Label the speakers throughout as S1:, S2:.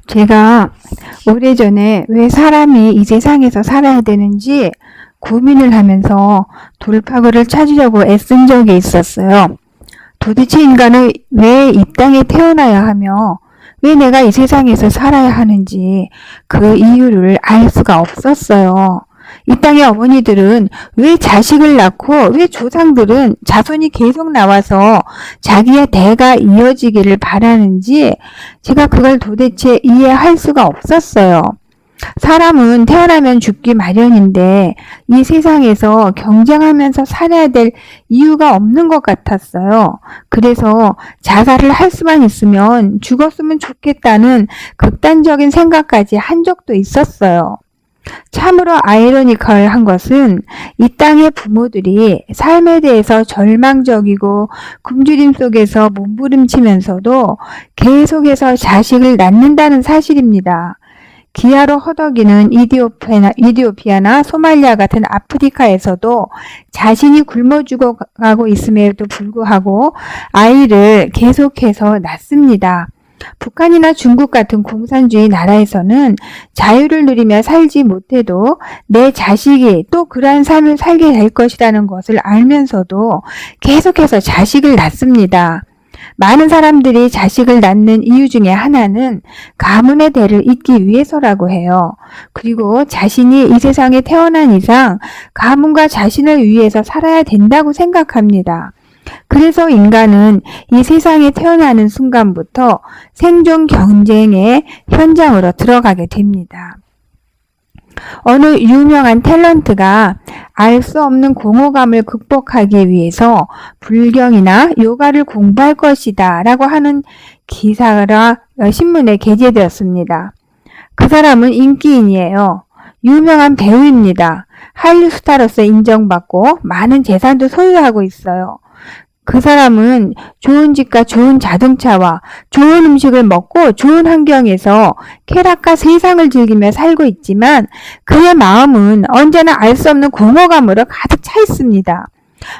S1: 제가 오래전에 왜 사람이 이 세상에서 살아야 되는지 고민을 하면서 돌파구를 찾으려고 애쓴 적이 있었어요. 도대체 인간은 왜 이 땅에 태어나야 하며 왜 내가 이 세상에서 살아야 하는지 그 이유를 알 수가 없었어요. 이 땅의 어머니들은 왜 자식을 낳고 왜 조상들은 자손이 계속 나와서 자기의 대가 이어지기를 바라는지 제가 그걸 도대체 이해할 수가 없었어요. 사람은 태어나면 죽기 마련인데 이 세상에서 경쟁하면서 살아야 될 이유가 없는 것 같았어요. 그래서 자살을 할 수만 있으면 죽었으면 좋겠다는 극단적인 생각까지 한 적도 있었어요. 참으로 아이러니컬한 것은 이 땅의 부모들이 삶에 대해서 절망적이고 굶주림 속에서 몸부림치면서도 계속해서 자식을 낳는다는 사실입니다. 기아로 허덕이는 이디오피아나 소말리아 같은 아프리카에서도 자신이 굶어 죽어가고 있음에도 불구하고 아이를 계속해서 낳습니다. 북한이나 중국 같은 공산주의 나라에서는 자유를 누리며 살지 못해도 내 자식이 또 그러한 삶을 살게 될 것이라는 것을 알면서도 계속해서 자식을 낳습니다. 많은 사람들이 자식을 낳는 이유 중에 하나는 가문의 대를 잇기 위해서라고 해요. 그리고 자신이 이 세상에 태어난 이상 가문과 자신을 위해서 살아야 된다고 생각합니다. 그래서 인간은 이 세상에 태어나는 순간부터 생존 경쟁의 현장으로 들어가게 됩니다. 어느 유명한 탤런트가 알 수 없는 공허감을 극복하기 위해서 불경이나 요가를 공부할 것이다 라고 하는 기사가 신문에 게재되었습니다. 그 사람은 인기인이에요. 유명한 배우입니다. 한류 스타로서 인정받고 많은 재산도 소유하고 있어요. 그 사람은 좋은 집과 좋은 자동차와 좋은 음식을 먹고 좋은 환경에서 쾌락과 세상을 즐기며 살고 있지만 그의 마음은 언제나 알 수 없는 공허감으로 가득 차 있습니다.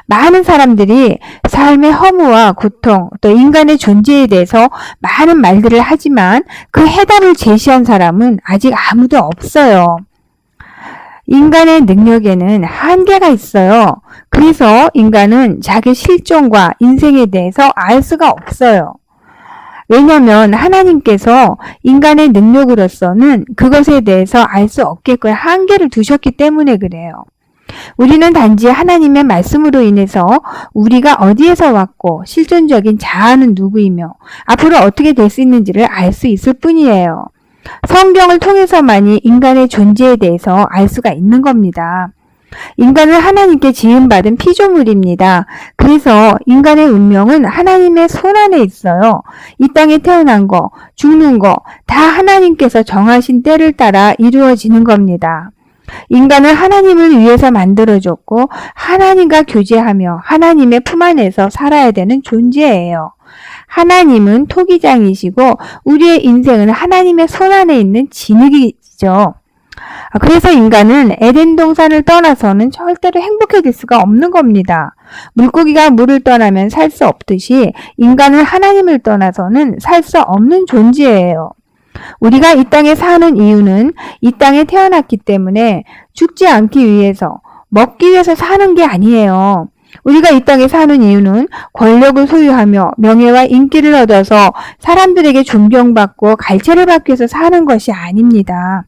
S1: 많은 사람들이 삶의 허무와 고통, 또 인간의 존재에 대해서 많은 말들을 하지만 그 해답을 제시한 사람은 아직 아무도 없어요. 인간의 능력에는 한계가 있어요. 그래서 인간은 자기 실존과 인생에 대해서 알 수가 없어요. 왜냐하면 하나님께서 인간의 능력으로서는 그것에 대해서 알 수 없게끔 한계를 두셨기 때문에 그래요. 우리는 단지 하나님의 말씀으로 인해서 우리가 어디에서 왔고 실존적인 자아는 누구이며 앞으로 어떻게 될 수 있는지를 알 수 있을 뿐이에요. 성경을 통해서만이 인간의 존재에 대해서 알 수가 있는 겁니다. 인간은 하나님께 지음받은 피조물입니다. 그래서 인간의 운명은 하나님의 손안에 있어요. 이 땅에 태어난 거, 죽는 거 다 하나님께서 정하신 때를 따라 이루어지는 겁니다. 인간은 하나님을 위해서 만들어졌고 하나님과 교제하며 하나님의 품 안에서 살아야 되는 존재예요. 하나님은 토기장이시고 우리의 인생은 하나님의 손안에 있는 진흙이죠. 그래서 인간은 에덴 동산을 떠나서는 절대로 행복해질 수가 없는 겁니다. 물고기가 물을 떠나면 살 수 없듯이 인간은 하나님을 떠나서는 살 수 없는 존재예요. 우리가 이 땅에 사는 이유는 이 땅에 태어났기 때문에 죽지 않기 위해서, 먹기 위해서 사는 게 아니에요. 우리가 이 땅에 사는 이유는 권력을 소유하며 명예와 인기를 얻어서 사람들에게 존경받고 갈채를 받기 위해서 사는 것이 아닙니다.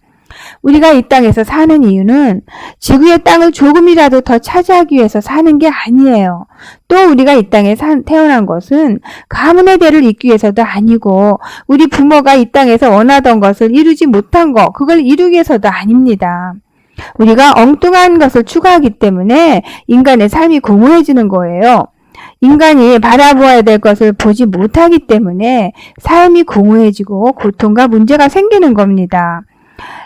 S1: 우리가 이 땅에서 사는 이유는 지구의 땅을 조금이라도 더 차지하기 위해서 사는 게 아니에요. 또 우리가 이 땅에 태어난 것은 가문의 대를 잇기 위해서도 아니고 우리 부모가 이 땅에서 원하던 것을 이루지 못한 거, 그걸 이루기 위해서도 아닙니다. 우리가 엉뚱한 것을 추구하기 때문에 인간의 삶이 공허해지는 거예요. 인간이 바라보아야 될 것을 보지 못하기 때문에 삶이 공허해지고 고통과 문제가 생기는 겁니다.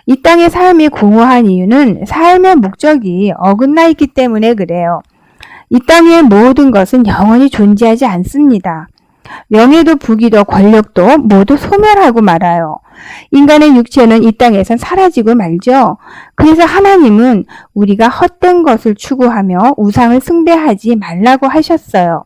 S1: 이 땅의 삶이 공허한 이유는 삶의 목적이 어긋나 있기 때문에 그래요. 이 땅의 모든 것은 영원히 존재하지 않습니다. 명예도 부귀도 권력도 모두 소멸하고 말아요. 인간의 육체는 이 땅에선 사라지고 말죠. 그래서 하나님은 우리가 헛된 것을 추구하며 우상을 숭배하지 말라고 하셨어요.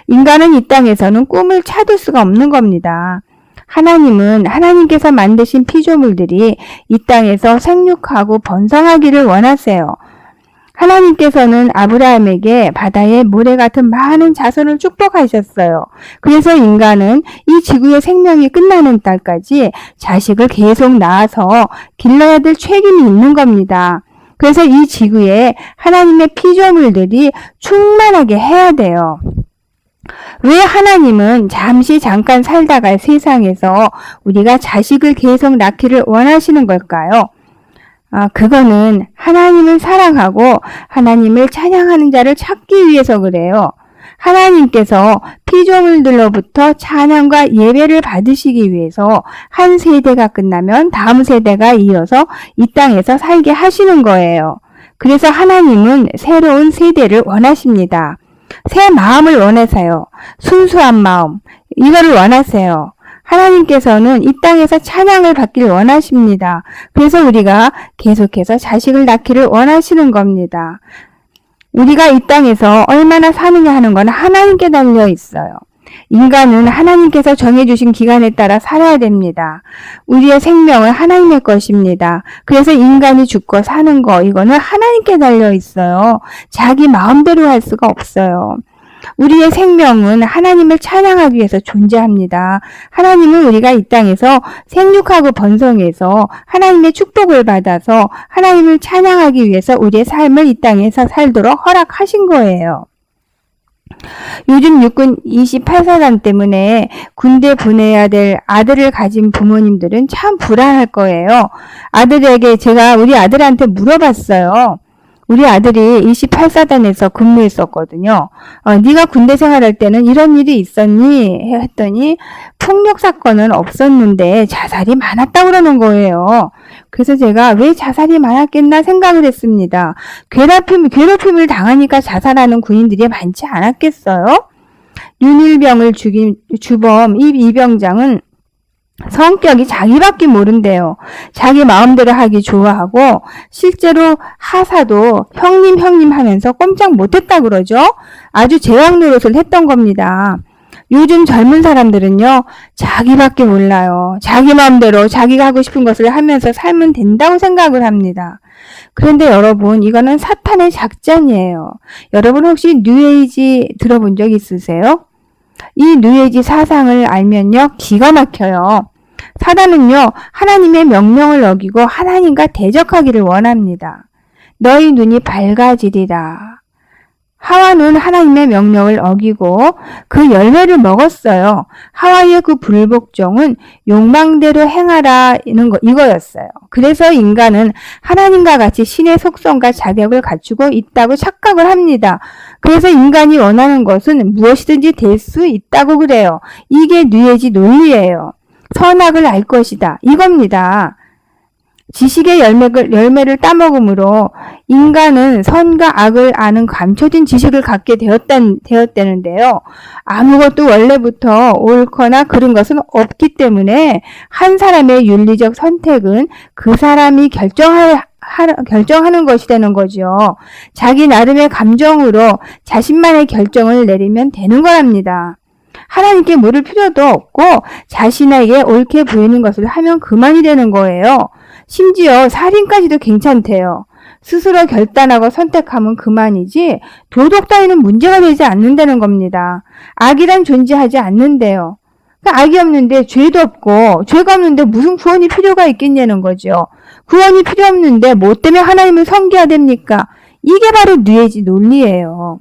S1: 인간은 이 땅에서는 꿈을 찾을 수가 없는 겁니다. 하나님은 하나님께서 만드신 피조물들이 이 땅에서 생육하고 번성하기를 원하세요. 하나님께서는 아브라함에게 바다의 모래 같은 많은 자손을 축복하셨어요. 그래서 인간은 이 지구의 생명이 끝나는 날까지 자식을 계속 낳아서 길러야 될 책임이 있는 겁니다. 그래서 이 지구에 하나님의 피조물들이 충만하게 해야 돼요. 왜 하나님은 잠깐 살다가 세상에서 우리가 자식을 계속 낳기를 원하시는 걸까요? 그거는 하나님을 사랑하고 하나님을 찬양하는 자를 찾기 위해서 그래요. 하나님께서 피조물들로부터 찬양과 예배를 받으시기 위해서 한 세대가 끝나면 다음 세대가 이어서 이 땅에서 살게 하시는 거예요. 그래서 하나님은 새로운 세대를 원하십니다. 새 마음을 원하세요. 순수한 마음, 이거를 원하세요. 하나님께서는 이 땅에서 찬양을 받길 원하십니다. 그래서 우리가 계속해서 자식을 낳기를 원하시는 겁니다. 우리가 이 땅에서 얼마나 사느냐 하는 건 하나님께 달려 있어요. 인간은 하나님께서 정해주신 기간에 따라 살아야 됩니다. 우리의 생명은 하나님의 것입니다. 그래서 인간이 죽고 사는 거, 이거는 하나님께 달려 있어요. 자기 마음대로 할 수가 없어요. 우리의 생명은 하나님을 찬양하기 위해서 존재합니다. 하나님은 우리가 이 땅에서 생육하고 번성해서 하나님의 축복을 받아서 하나님을 찬양하기 위해서 우리의 삶을 이 땅에서 살도록 허락하신 거예요. 요즘 육군 28사단 때문에 군대 보내야 될 아들을 가진 부모님들은 참 불안할 거예요. 아들에게 제가 우리 아들한테 물어봤어요. 우리 아들이 28사단에서 근무했었거든요. 네가 군대 생활할 때는 이런 일이 있었니? 했더니 폭력 사건은 없었는데 자살이 많았다고 그러는 거예요. 그래서 제가 왜 자살이 많았겠나 생각을 했습니다. 괴롭힘을 당하니까 자살하는 군인들이 많지 않았겠어요? 윤일병을 죽인 주범 이병장은 성격이 자기밖에 모른대요. 자기 마음대로 하기 좋아하고 실제로 하사도 형님 하면서 꼼짝 못했다 그러죠. 아주 제왕 노릇을 했던 겁니다. 요즘 젊은 사람들은요, 자기밖에 몰라요. 자기 마음대로 자기가 하고 싶은 것을 하면서 살면 된다고 생각을 합니다. 그런데 여러분, 이거는 사탄의 작전이에요. 여러분 혹시 뉴에이지 들어본 적 있으세요? 이 뉴에이지 사상을 알면요, 기가 막혀요. 사단은요, 하나님의 명령을 어기고 하나님과 대적하기를 원합니다. 너희 눈이 밝아지리라. 하와는 하나님의 명령을 어기고 그 열매를 먹었어요. 하와의 그 불복종은 욕망대로 행하라 이거였어요. 그래서 인간은 하나님과 같이 신의 속성과 자격을 갖추고 있다고 착각을 합니다. 그래서 인간이 원하는 것은 무엇이든지 될 수 있다고 그래요. 이게 뉴에이지 논리예요. 선악을 알 것이다. 이겁니다. 지식의 열매를 따먹음으로 인간은 선과 악을 아는 감춰진 지식을 갖게 되었다는데요. 아무것도 원래부터 옳거나 그른 것은 없기 때문에 한 사람의 윤리적 선택은 그 사람이 결정하는 것이 되는 거죠. 자기 나름의 감정으로 자신만의 결정을 내리면 되는 거랍니다. 하나님께 물을 필요도 없고 자신에게 옳게 보이는 것을 하면 그만이 되는 거예요. 심지어 살인까지도 괜찮대요. 스스로 결단하고 선택하면 그만이지 도덕 따위는 문제가 되지 않는다는 겁니다. 악이란 존재하지 않는데요. 그러니까 악이 없는데 죄도 없고 죄가 없는데 무슨 구원이 필요가 있겠냐는 거죠. 구원이 필요 없는데 뭐 때문에 하나님을 섬겨야 됩니까? 이게 바로 뉴에이지 논리예요.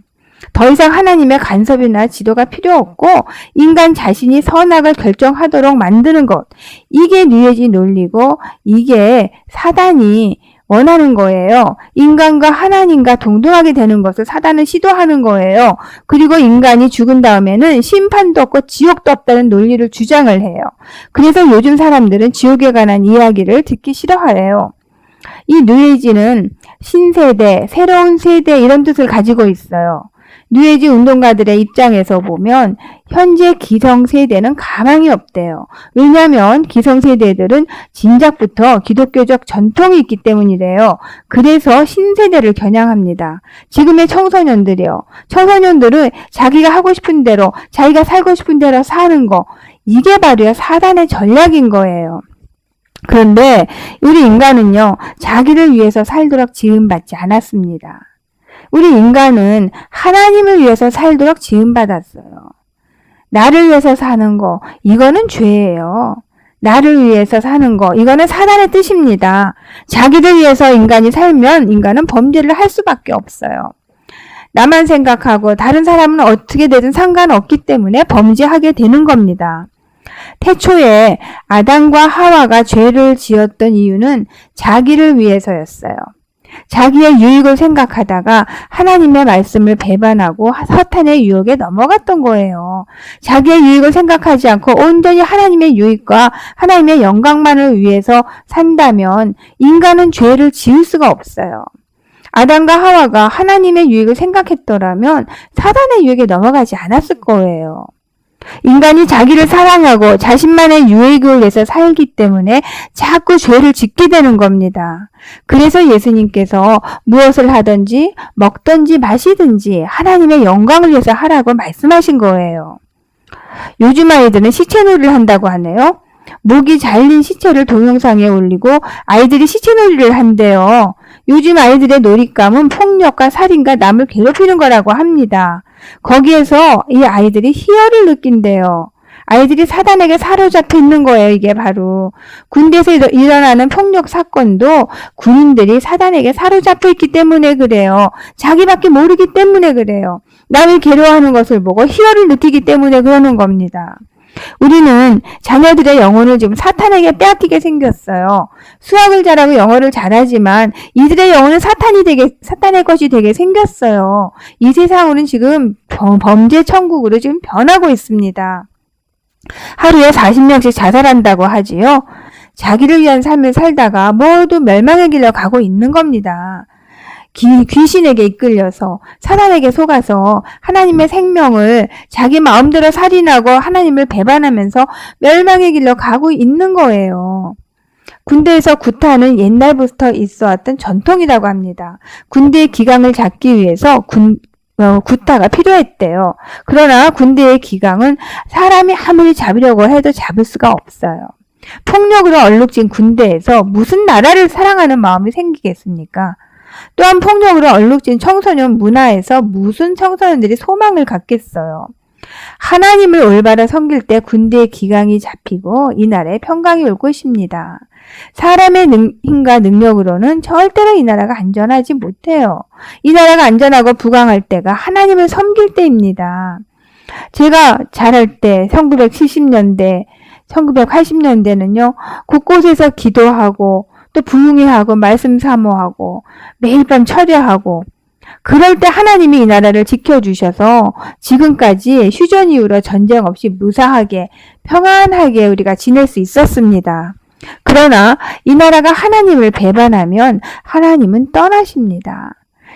S1: 더 이상 하나님의 간섭이나 지도가 필요 없고 인간 자신이 선악을 결정하도록 만드는 것. 이게 뉴에이지 논리고 이게 사단이 원하는 거예요. 인간과 하나님과 동등하게 되는 것을 사단은 시도하는 거예요. 그리고 인간이 죽은 다음에는 심판도 없고 지옥도 없다는 논리를 주장을 해요. 그래서 요즘 사람들은 지옥에 관한 이야기를 듣기 싫어해요. 이 뉴에이지는 신세대, 새로운 세대 이런 뜻을 가지고 있어요. 뉴에이지 운동가들의 입장에서 보면 현재 기성세대는 가망이 없대요. 왜냐하면 기성세대들은 진작부터 기독교적 전통이 있기 때문이래요. 그래서 신세대를 겨냥합니다. 지금의 청소년들이요. 청소년들은 자기가 하고 싶은 대로, 자기가 살고 싶은 대로 사는 거. 이게 바로 사단의 전략인 거예요. 그런데 우리 인간은요, 자기를 위해서 살도록 지음받지 않았습니다. 우리 인간은 하나님을 위해서 살도록 지음받았어요. 나를 위해서 사는 거, 이거는 죄예요. 나를 위해서 사는 거, 이거는 사단의 뜻입니다. 자기를 위해서 인간이 살면 인간은 범죄를 할 수밖에 없어요. 나만 생각하고 다른 사람은 어떻게 되든 상관없기 때문에 범죄하게 되는 겁니다. 태초에 아담과 하와가 죄를 지었던 이유는 자기를 위해서였어요. 자기의 유익을 생각하다가 하나님의 말씀을 배반하고 사탄의 유혹에 넘어갔던 거예요. 자기의 유익을 생각하지 않고 온전히 하나님의 유익과 하나님의 영광만을 위해서 산다면 인간은 죄를 지을 수가 없어요. 아담과 하와가 하나님의 유익을 생각했더라면 사단의 유익에 넘어가지 않았을 거예요. 인간이 자기를 사랑하고 자신만의 유익을 위해서 살기 때문에 자꾸 죄를 짓게 되는 겁니다. 그래서 예수님께서 무엇을 하든지 먹든지 마시든지 하나님의 영광을 위해서 하라고 말씀하신 거예요. 요즘 아이들은 시체놀이를 한다고 하네요. 목이 잘린 시체를 동영상에 올리고 아이들이 시체놀이를 한대요. 요즘 아이들의 놀잇감은 폭력과 살인과 남을 괴롭히는 거라고 합니다. 거기에서 이 아이들이 희열을 느낀대요. 아이들이 사단에게 사로잡혀 있는 거예요. 이게 바로 군대에서 일어나는 폭력 사건도 군인들이 사단에게 사로잡혀 있기 때문에 그래요. 자기밖에 모르기 때문에 그래요. 남을 괴로워하는 것을 보고 희열을 느끼기 때문에 그러는 겁니다. 우리는 자녀들의 영혼을 지금 사탄에게 빼앗기게 생겼어요. 수학을 잘하고 영어를 잘하지만 이들의 영혼은 사탄의 것이 되게 생겼어요. 이 세상은 지금 범죄 천국으로 지금 변하고 있습니다. 하루에 40명씩 자살한다고 하지요. 자기를 위한 삶을 살다가 모두 멸망의 길로 가고 있는 겁니다. 귀신에게 이끌려서 사단에게 속아서 하나님의 생명을 자기 마음대로 살인하고 하나님을 배반하면서 멸망의 길로 가고 있는 거예요. 군대에서 구타는 옛날부터 있어왔던 전통이라고 합니다. 군대의 기강을 잡기 위해서 구타가 필요했대요. 그러나 군대의 기강은 사람이 아무리 잡으려고 해도 잡을 수가 없어요. 폭력으로 얼룩진 군대에서 무슨 나라를 사랑하는 마음이 생기겠습니까? 또한 폭력으로 얼룩진 청소년 문화에서 무슨 청소년들이 소망을 갖겠어요. 하나님을 올바로 섬길 때 군대의 기강이 잡히고 이 나라에 평강이 올 것입니다. 사람의 힘과 능력으로는 절대로 이 나라가 안전하지 못해요. 이 나라가 안전하고 부강할 때가 하나님을 섬길 때입니다. 제가 자랄 때 1970년대, 1980년대는요. 곳곳에서 기도하고 또 부흥회하고 말씀 사모하고 매일 밤 철야하고 그럴 때 하나님이 이 나라를 지켜주셔서 지금까지 휴전 이후로 전쟁 없이 무사하게 평안하게 우리가 지낼 수 있었습니다. 그러나 이 나라가 하나님을 배반하면 하나님은 떠나십니다.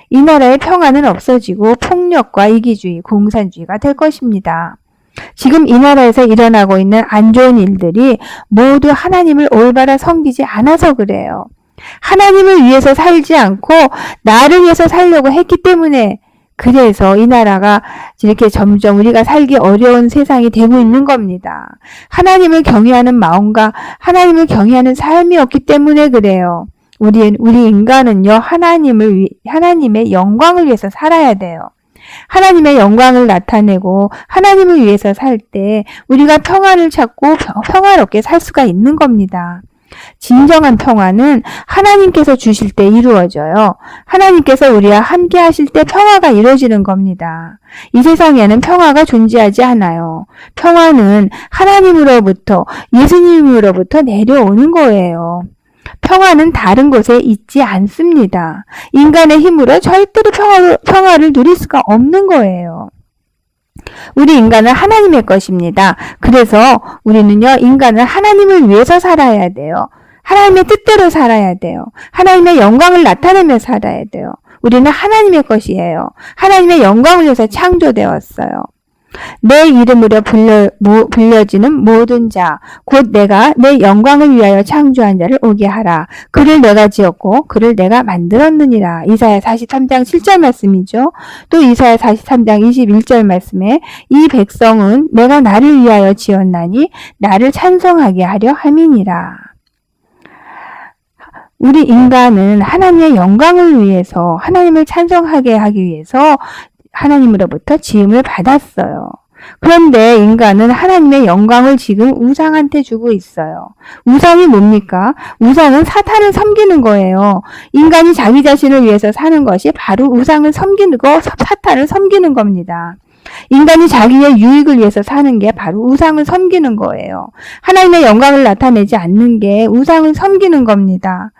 S1: 이 나라의 평안은 없어지고 폭력과 이기주의, 공산주의가 될 것입니다. 지금 이 나라에서 일어나고 있는 안 좋은 일들이 모두 하나님을 올바로 섬기지 않아서 그래요. 하나님을 위해서 살지 않고 나를 위해서 살려고 했기 때문에 그래서 이 나라가 이렇게 점점 우리가 살기 어려운 세상이 되고 있는 겁니다. 하나님을 경외하는 마음과 하나님을 경외하는 삶이 없기 때문에 그래요. 우리 인간은요, 하나님의 영광을 위해서 살아야 돼요. 하나님의 영광을 나타내고 하나님을 위해서 살 때 우리가 평안을 찾고 평화롭게 살 수가 있는 겁니다. 진정한 평화는 하나님께서 주실 때 이루어져요. 하나님께서 우리와 함께 하실 때 평화가 이루어지는 겁니다. 이 세상에는 평화가 존재하지 않아요. 평화는 하나님으로부터, 예수님으로부터 내려오는 거예요. 평화는 다른 곳에 있지 않습니다. 인간의 힘으로 절대로 평화를 누릴 수가 없는 거예요. 우리 인간은 하나님의 것입니다. 그래서 우리는요, 인간은 하나님을 위해서 살아야 돼요. 하나님의 뜻대로 살아야 돼요. 하나님의 영광을 나타내며 살아야 돼요. 우리는 하나님의 것이에요. 하나님의 영광을 위해서 창조되었어요. 내 이름으로 불려지는 모든 자, 곧 내가 내 영광을 위하여 창조한 자를 오게 하라. 그를 내가 지었고 그를 내가 만들었느니라. 이사야 43장 7절 말씀이죠. 또 이사야 43장 21절 말씀에 이 백성은 내가 나를 위하여 지었나니 나를 찬송하게 하려 함이니라. 우리 인간은 하나님의 영광을 위해서, 하나님을 찬송하게 하기 위해서 하나님으로부터 지음을 받았어요. 그런데 인간은 하나님의 영광을 지금 우상한테 주고 있어요. 우상이 뭡니까? 우상은 사탄을 섬기는 거예요. 인간이 자기 자신을 위해서 사는 것이 바로 우상을 섬기는 거, 사탄을 섬기는 겁니다. 인간이 자기의 유익을 위해서 사는 게 바로 우상을 섬기는 거예요. 하나님의 영광을 나타내지 않는 게 우상을 섬기는 겁니다.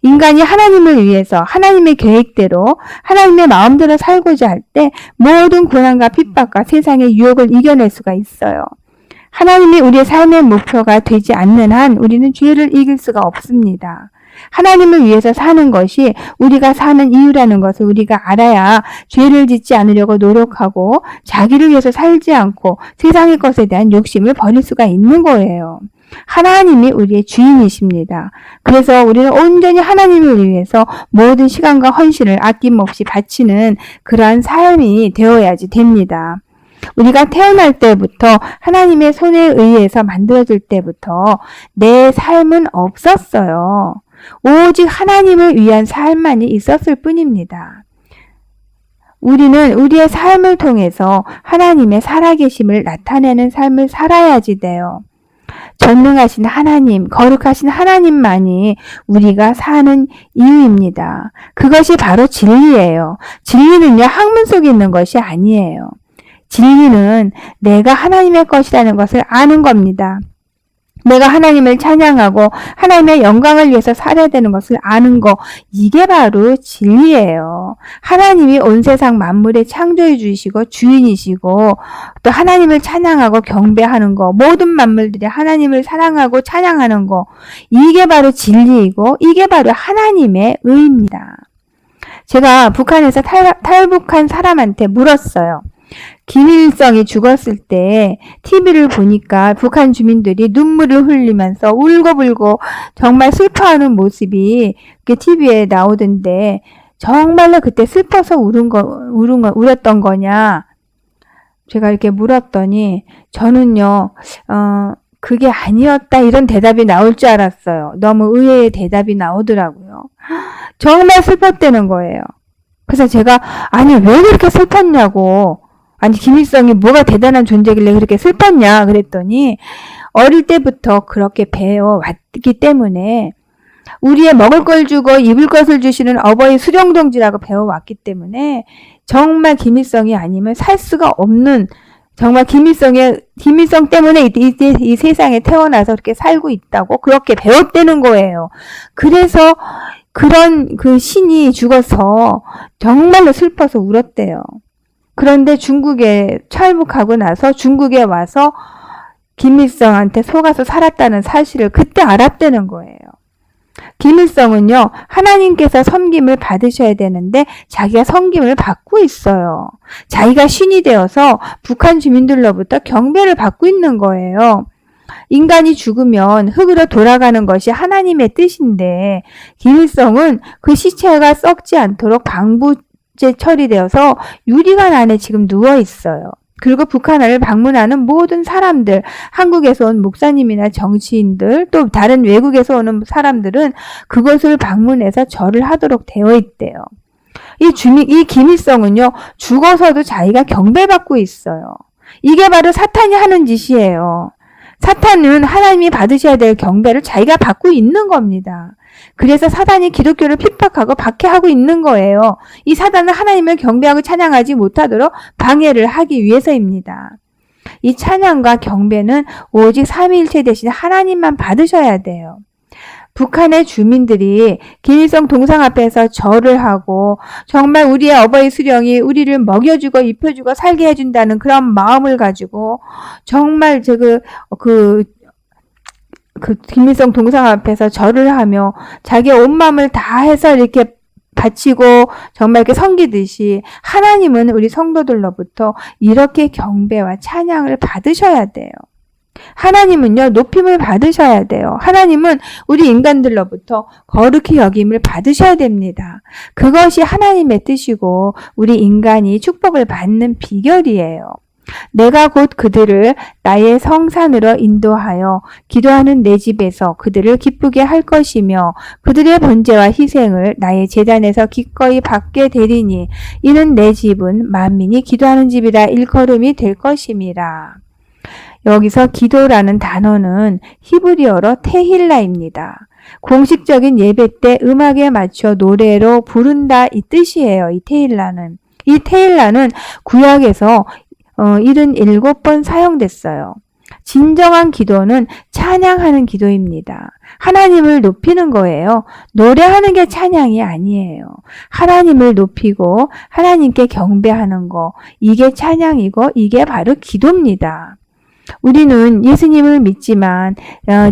S1: 인간이 하나님을 위해서 하나님의 계획대로 하나님의 마음대로 살고자 할 때 모든 고난과 핍박과 세상의 유혹을 이겨낼 수가 있어요. 하나님이 우리의 삶의 목표가 되지 않는 한 우리는 죄를 이길 수가 없습니다. 하나님을 위해서 사는 것이 우리가 사는 이유라는 것을 우리가 알아야 죄를 짓지 않으려고 노력하고 자기를 위해서 살지 않고 세상의 것에 대한 욕심을 버릴 수가 있는 거예요. 하나님이 우리의 주인이십니다. 그래서 우리는 온전히 하나님을 위해서 모든 시간과 헌신을 아낌없이 바치는 그러한 삶이 되어야지 됩니다. 우리가 태어날 때부터 하나님의 손에 의해서 만들어질 때부터 내 삶은 없었어요. 오직 하나님을 위한 삶만이 있었을 뿐입니다. 우리는 우리의 삶을 통해서 하나님의 살아계심을 나타내는 삶을 살아야지 돼요. 전능하신 하나님, 거룩하신 하나님만이 우리가 사는 이유입니다. 그것이 바로 진리예요. 진리는요, 학문 속에 있는 것이 아니에요. 진리는 내가 하나님의 것이라는 것을 아는 겁니다. 내가 하나님을 찬양하고 하나님의 영광을 위해서 살아야 되는 것을 아는 거, 이게 바로 진리예요. 하나님이 온 세상 만물에 창조해 주시고 주인이시고 또 하나님을 찬양하고 경배하는 거, 모든 만물들이 하나님을 사랑하고 찬양하는 거, 이게 바로 진리이고 이게 바로 하나님의 의입니다. 제가 북한에서 탈북한 사람한테 물었어요. 김일성이 죽었을 때 TV를 보니까 북한 주민들이 눈물을 흘리면서 울고불고 정말 슬퍼하는 모습이 TV에 나오던데 정말로 그때 슬퍼서 울었던 거냐? 제가 이렇게 물었더니 저는요, 그게 아니었다 이런 대답이 나올 줄 알았어요. 너무 의외의 대답이 나오더라고요. 정말 슬펐다는 거예요. 그래서 제가 아니 왜 그렇게 슬펐냐고, 아니 김일성이 뭐가 대단한 존재길래 그렇게 슬펐냐 그랬더니 어릴 때부터 그렇게 배워왔기 때문에 우리의 먹을 걸 주고 입을 것을 주시는 어버이 수령동지라고 배워왔기 때문에 정말 김일성이 아니면 살 수가 없는, 정말 김일성 때문에 이 세상에 태어나서 그렇게 살고 있다고 그렇게 배웠다는 거예요. 그래서 그런 그 신이 죽어서 정말로 슬퍼서 울었대요. 그런데 중국에 탈북하고 나서 중국에 와서 김일성한테 속아서 살았다는 사실을 그때 알았다는 거예요. 김일성은요, 하나님께서 섬김을 받으셔야 되는데 자기가 섬김을 받고 있어요. 자기가 신이 되어서 북한 주민들로부터 경배를 받고 있는 거예요. 인간이 죽으면 흙으로 돌아가는 것이 하나님의 뜻인데 김일성은 그 시체가 썩지 않도록 방부제 처리되어서 유리관 안에 지금 누워 있어요. 그리고 북한을 방문하는 모든 사람들, 한국에서 온 목사님이나 정치인들, 또 다른 외국에서 오는 사람들은 그것을 방문해서 절을 하도록 되어 있대요. 이 김일성은요, 죽어서도 자기가 경배받고 있어요. 이게 바로 사탄이 하는 짓이에요. 사탄은 하나님이 받으셔야 될 경배를 자기가 받고 있는 겁니다. 그래서 사단이 기독교를 핍박하고 박해하고 있는 거예요. 이 사단은 하나님을 경배하고 찬양하지 못하도록 방해를 하기 위해서입니다. 이 찬양과 경배는 오직 삼위일체 대신 하나님만 받으셔야 돼요. 북한의 주민들이 김일성 동상 앞에서 절을 하고 정말 우리의 어버이 수령이 우리를 먹여주고 입혀주고 살게 해준다는 그런 마음을 가지고 정말 김일성 동상 앞에서 절을 하며 자기의 온 마음을 다해서 이렇게 바치고 정말 이렇게 섬기듯이 하나님은 우리 성도들로부터 이렇게 경배와 찬양을 받으셔야 돼요. 하나님은요, 높임을 받으셔야 돼요. 하나님은 우리 인간들로부터 거룩히 여김을 받으셔야 됩니다. 그것이 하나님의 뜻이고 우리 인간이 축복을 받는 비결이에요. 내가 곧 그들을 나의 성산으로 인도하여 기도하는 내 집에서 그들을 기쁘게 할 것이며 그들의 번제와 희생을 나의 제단에서 기꺼이 받게 되리니 이는 내 집은 만민이 기도하는 집이라 일컬음이 될 것임이라. 여기서 기도라는 단어는 히브리어로 테힐라입니다. 공식적인 예배 때 음악에 맞춰 노래로 부른다 이 뜻이에요. 이 테힐라는. 이 테힐라는 구약에서 77번 사용됐어요. 진정한 기도는 찬양하는 기도입니다. 하나님을 높이는 거예요. 노래하는 게 찬양이 아니에요. 하나님을 높이고 하나님께 경배하는 거, 이게 찬양이고 이게 바로 기도입니다. 우리는 예수님을 믿지만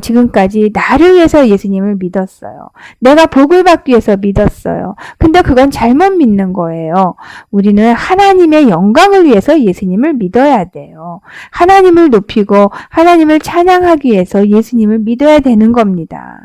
S1: 지금까지 나를 위해서 예수님을 믿었어요. 내가 복을 받기 위해서 믿었어요. 근데 그건 잘못 믿는 거예요. 우리는 하나님의 영광을 위해서 예수님을 믿어야 돼요. 하나님을 높이고 하나님을 찬양하기 위해서 예수님을 믿어야 되는 겁니다.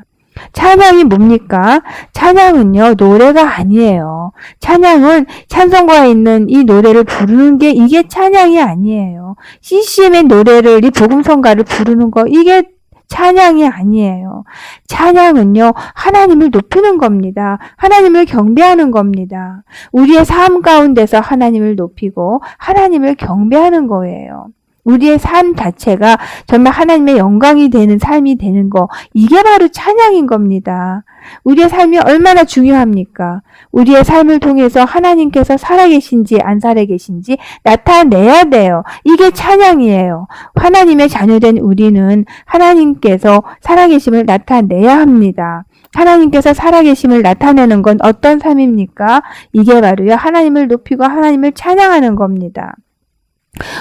S1: 찬양이 뭡니까? 찬양은요, 노래가 아니에요. 찬양은 찬송가에 있는 이 노래를 부르는 게 이게 찬양이 아니에요. CCM의 노래를, 이 복음성가를 부르는 거, 이게 찬양이 아니에요. 찬양은요, 하나님을 높이는 겁니다. 하나님을 경배하는 겁니다. 우리의 삶 가운데서 하나님을 높이고 하나님을 경배하는 거예요. 우리의 삶 자체가 정말 하나님의 영광이 되는 삶이 되는 거, 이게 바로 찬양인 겁니다. 우리의 삶이 얼마나 중요합니까? 우리의 삶을 통해서 하나님께서 살아계신지 안 살아계신지 나타내야 돼요. 이게 찬양이에요. 하나님의 자녀된 우리는 하나님께서 살아계심을 나타내야 합니다. 하나님께서 살아계심을 나타내는 건 어떤 삶입니까? 이게 바로요, 하나님을 높이고 하나님을 찬양하는 겁니다.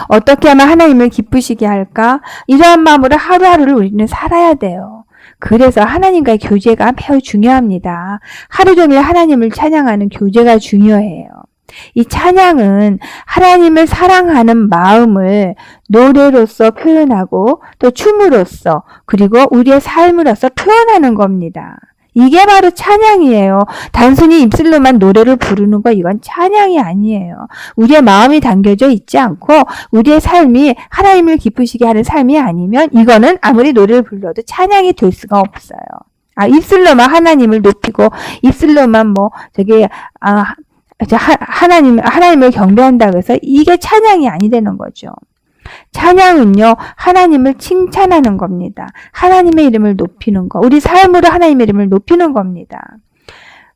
S1: 어떻게 하면 하나님을 기쁘시게 할까? 이러한 마음으로 하루하루를 우리는 살아야 돼요. 그래서 하나님과의 교제가 매우 중요합니다. 하루 종일 하나님을 찬양하는 교제가 중요해요. 이 찬양은 하나님을 사랑하는 마음을 노래로서 표현하고 또 춤으로써 그리고 우리의 삶으로서 표현하는 겁니다. 이게 바로 찬양이에요. 단순히 입술로만 노래를 부르는 거, 이건 찬양이 아니에요. 우리의 마음이 담겨져 있지 않고 우리의 삶이 하나님을 기쁘시게 하는 삶이 아니면 이거는 아무리 노래를 불러도 찬양이 될 수가 없어요. 입술로만 하나님을 높이고 입술로만 하나님을 경배한다고 해서 이게 찬양이 아니 되는 거죠. 찬양은요, 하나님을 칭찬하는 겁니다. 하나님의 이름을 높이는 거, 우리 삶으로 하나님의 이름을 높이는 겁니다.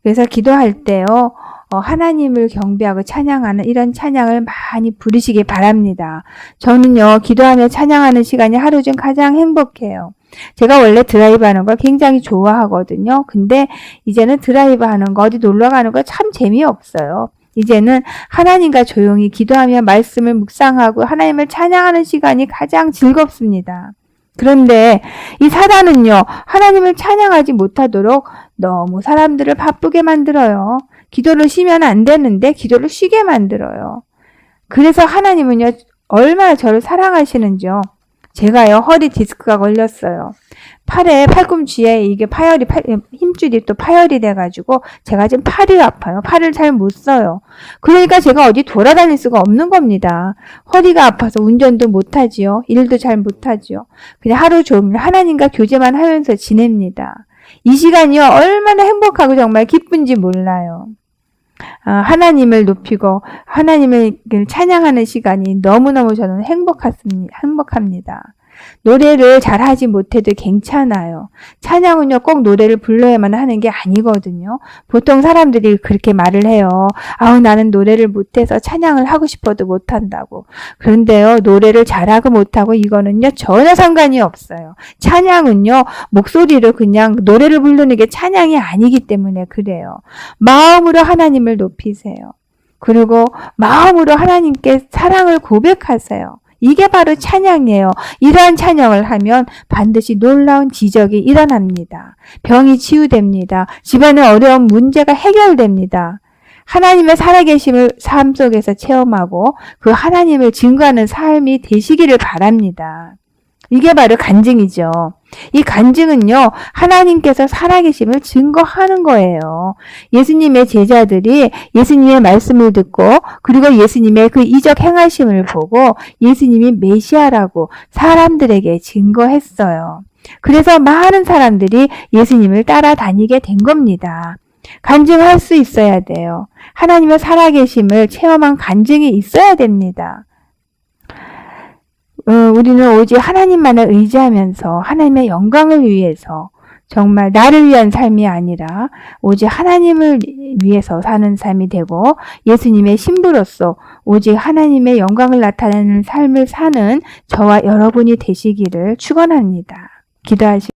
S1: 그래서 기도할 때요, 하나님을 경배하고 찬양하는 이런 찬양을 많이 부르시기 바랍니다. 저는요, 기도하며 찬양하는 시간이 하루 중 가장 행복해요. 제가 원래 드라이브 하는 걸 굉장히 좋아하거든요. 근데 이제는 드라이브 하는 거, 어디 놀러 가는 거 참 재미없어요. 이제는 하나님과 조용히 기도하며 말씀을 묵상하고 하나님을 찬양하는 시간이 가장 즐겁습니다. 그런데 이 사단은요, 하나님을 찬양하지 못하도록 너무 사람들을 바쁘게 만들어요. 기도를 쉬면 안 되는데 기도를 쉬게 만들어요. 그래서 하나님은요, 얼마나 저를 사랑하시는지요. 제가요, 허리 디스크가 걸렸어요. 팔꿈치에 이게 힘줄이 또 파열이 돼가지고 제가 지금 팔이 아파요. 팔을 잘 못 써요. 그러니까 제가 어디 돌아다닐 수가 없는 겁니다. 허리가 아파서 운전도 못하지요. 일도 잘 못하지요. 그냥 하루 종일 하나님과 교제만 하면서 지냅니다. 이 시간이요, 얼마나 행복하고 정말 기쁜지 몰라요. 하나님을 높이고 하나님을 찬양하는 시간이 너무너무 저는 행복합니다. 노래를 잘하지 못해도 괜찮아요. 찬양은요, 꼭 노래를 불러야만 하는 게 아니거든요. 보통 사람들이 그렇게 말을 해요. 나는 노래를 못해서 찬양을 하고 싶어도 못한다고. 그런데요, 노래를 잘하고 못하고 이거는요, 전혀 상관이 없어요. 찬양은요, 목소리로 그냥 노래를 부르는 게 찬양이 아니기 때문에 그래요. 마음으로 하나님을 높이세요. 그리고 마음으로 하나님께 사랑을 고백하세요. 이게 바로 찬양이에요. 이러한 찬양을 하면 반드시 놀라운 기적이 일어납니다. 병이 치유됩니다. 집안의 어려운 문제가 해결됩니다. 하나님의 살아계심을 삶 속에서 체험하고 그 하나님을 증거하는 삶이 되시기를 바랍니다. 이게 바로 간증이죠. 이 간증은요, 하나님께서 살아계심을 증거하는 거예요. 예수님의 제자들이 예수님의 말씀을 듣고 그리고 예수님의 그 이적 행하심을 보고 예수님이 메시아라고 사람들에게 증거했어요. 그래서 많은 사람들이 예수님을 따라다니게 된 겁니다. 간증할 수 있어야 돼요. 하나님의 살아계심을 체험한 간증이 있어야 됩니다. 우리는 오직 하나님만을 의지하면서 하나님의 영광을 위해서 정말 나를 위한 삶이 아니라 오직 하나님을 위해서 사는 삶이 되고 예수님의 신부로서 오직 하나님의 영광을 나타내는 삶을 사는 저와 여러분이 되시기를 축원합니다. 기도하시겠습니다.